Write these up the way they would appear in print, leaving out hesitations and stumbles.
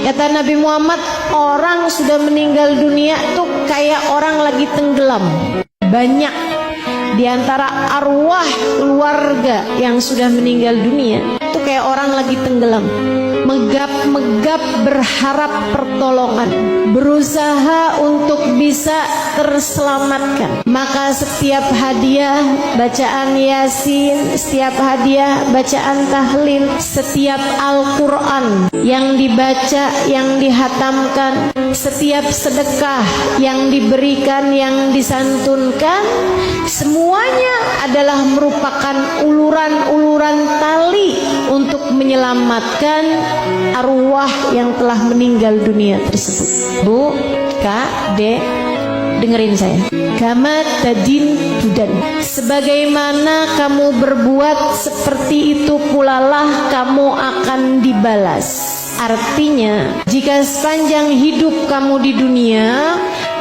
Kata Nabi Muhammad, orang sudah meninggal dunia tuh kayak orang lagi tenggelam. Banyak di antara arwah keluarga yang sudah meninggal dunia itu kayak orang lagi tenggelam, megap-megap berharap pertolongan, berusaha untuk bisa terselamatkan. Maka setiap hadiah bacaan Yasin, setiap hadiah bacaan tahlil, setiap Al-Quran yang dibaca, yang dihatamkan, setiap sedekah yang diberikan, yang disantunkan, semuanya adalah merupakan uluran-uluran tali untuk menyelamatkan arwah yang telah meninggal dunia tersebut. Bu, Kak, Dek, dengerin saya. Kama tadin tudan. Sebagaimana kamu berbuat, seperti itu pula lah kamu akan dibalas. Artinya, jika sepanjang hidup kamu di dunia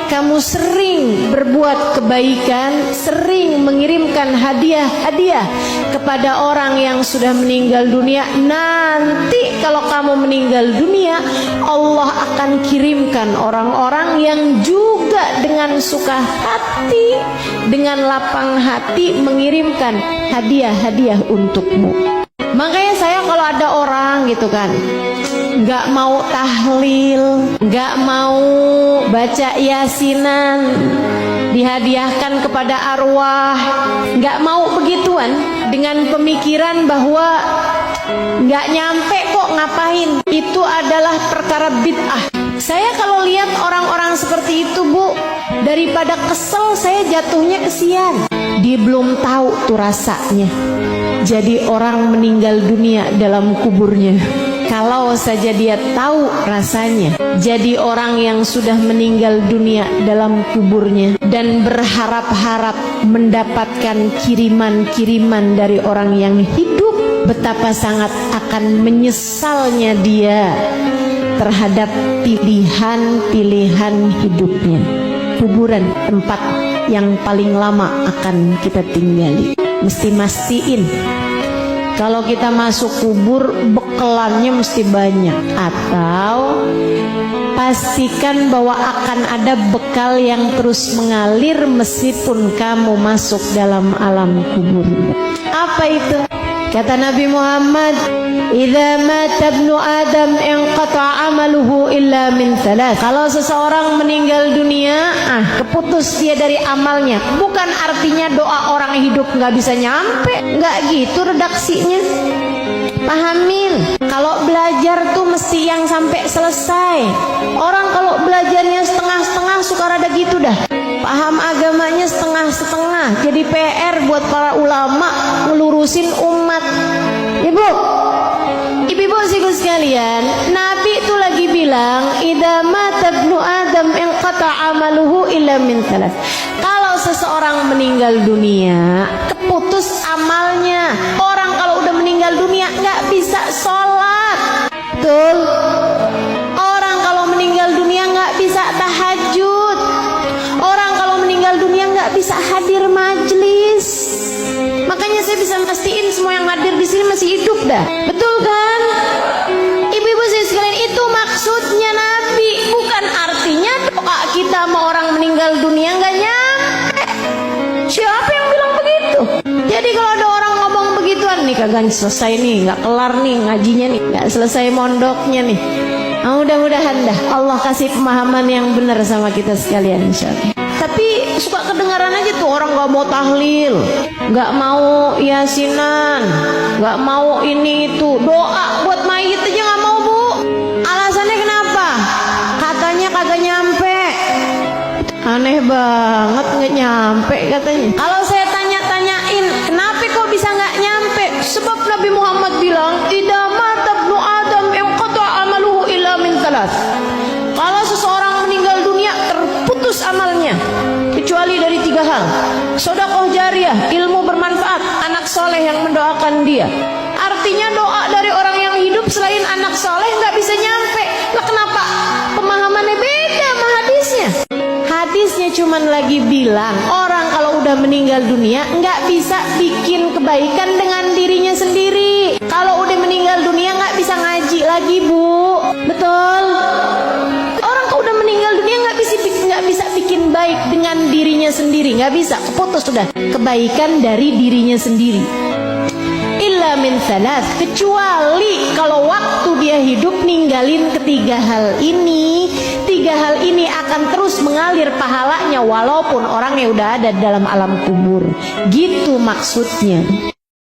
kamu sering berbuat kebaikan, sering mengirimkan hadiah-hadiah kepada orang yang sudah meninggal dunia, nanti kalau kamu meninggal dunia, Allah akan kirimkan orang-orang yang juga dengan suka hati, dengan lapang hati mengirimkan hadiah-hadiah untukmu. Makanya saya kalau ada orang gitu kan, nggak mau tahlil, nggak mau baca yasinan, dihadiahkan kepada arwah, nggak mau begituan, dengan pemikiran bahwa nggak nyampe kok ngapain, itu adalah perkara bid'ah. Saya kalau lihat orang-orang seperti itu, Bu, daripada kesel saya jatuhnya kesian. Dia belum tahu tuh rasanya jadi orang meninggal dunia dalam kuburnya. Kalau saja dia tahu rasanya jadi orang yang sudah meninggal dunia dalam kuburnya dan berharap-harap mendapatkan kiriman-kiriman dari orang yang hidup, betapa sangat akan menyesalnya dia terhadap pilihan-pilihan hidupnya. Kuburan tempat yang paling lama akan kita tinggali. Mesti mastiin kalau kita masuk kubur bekelannya mesti banyak, atau pastikan bahwa akan ada bekal yang terus mengalir meskipun kamu masuk dalam alam kubur. Apa itu? Kata Nabi Muhammad, "Idza mata ibnu Adam inqata'a 'amaluhu illa min thalath." Kalau seseorang meninggal dunia, keputus dia dari amalnya. Bukan artinya doa orang hidup nggak bisa nyampe, nggak gitu redaksinya. Pahamin, kalau belajar tuh mesti yang sampai selesai. Orang kalau belajarnya setengah-setengah suka rada gitu dah. Paham agamanya setengah-setengah. Jadi PR buat para ulama ngelurusin umat. Ibu-ibu sekalian, Nabi itu lagi bilang, "Idza mata ibnu Adam inqata'a 'amaluhu illa min thalath." Kalau seseorang meninggal dunia, keputus amalnya. Orang kalau udah meninggal dunia nggak bisa sholat. Betul? Orang kalau meninggal dunia nggak bisa tahajud. Orang kalau meninggal dunia nggak bisa hadir majelis. Makanya saya bisa mastiin semua yang hadir di sini masih hidup dah. Betul kan? Ibu-ibu sekalian, itu maksudnya Nabi. Bukan artinya doa kita sama orang meninggal dunia nggak nyampe. Siapa yang bilang begitu? Jadi kalau ada orang ngomong begituan, nih kagak selesai nih, nggak kelar nih ngajinya nih, nggak selesai mondoknya nih. Mudah-mudahan dah Allah kasih pemahaman yang benar sama kita sekalian, insyaallah. Tapi suka kedengaran aja tuh orang nggak mau tahlil, nggak mau yasinan, nggak mau ini itu, doa buat mayit aja nggak mau, Bu. Alasannya kenapa? Katanya kagak nyampe. Aneh banget, nggak nyampe katanya. Kalau saya tanya-tanyain, kenapa kok bisa nggak nyampe? Sebab Nabi Muhammad bilang, "Idza mata ibnu Adam inqata'a 'amaluhu illa min thalath." Kalau seseorang meninggal dunia, terputus amalnya kecuali dari 3 hal: sedekah jariyah, ilmu bermanfaat, anak soleh yang mendoakan dia. Artinya doa dari orang yang hidup selain anak soleh nggak bisa nyampe. Lah kenapa pemahamannya beda sama hadisnya? Hadisnya cuman lagi bilang orang kalau udah meninggal dunia nggak bisa bikin kebaikan dengan dirinya sendiri. Kalau udah meninggal dunia nggak bisa ngaji lagi, Bu. Betul? sendiri, nggak bisa, keputus sudah kebaikan dari dirinya sendiri. Illa min thalath, kecuali kalau waktu dia hidup ninggalin ketiga hal ini. Tiga hal ini akan terus mengalir pahalanya walaupun orangnya udah ada dalam alam kubur. Gitu maksudnya.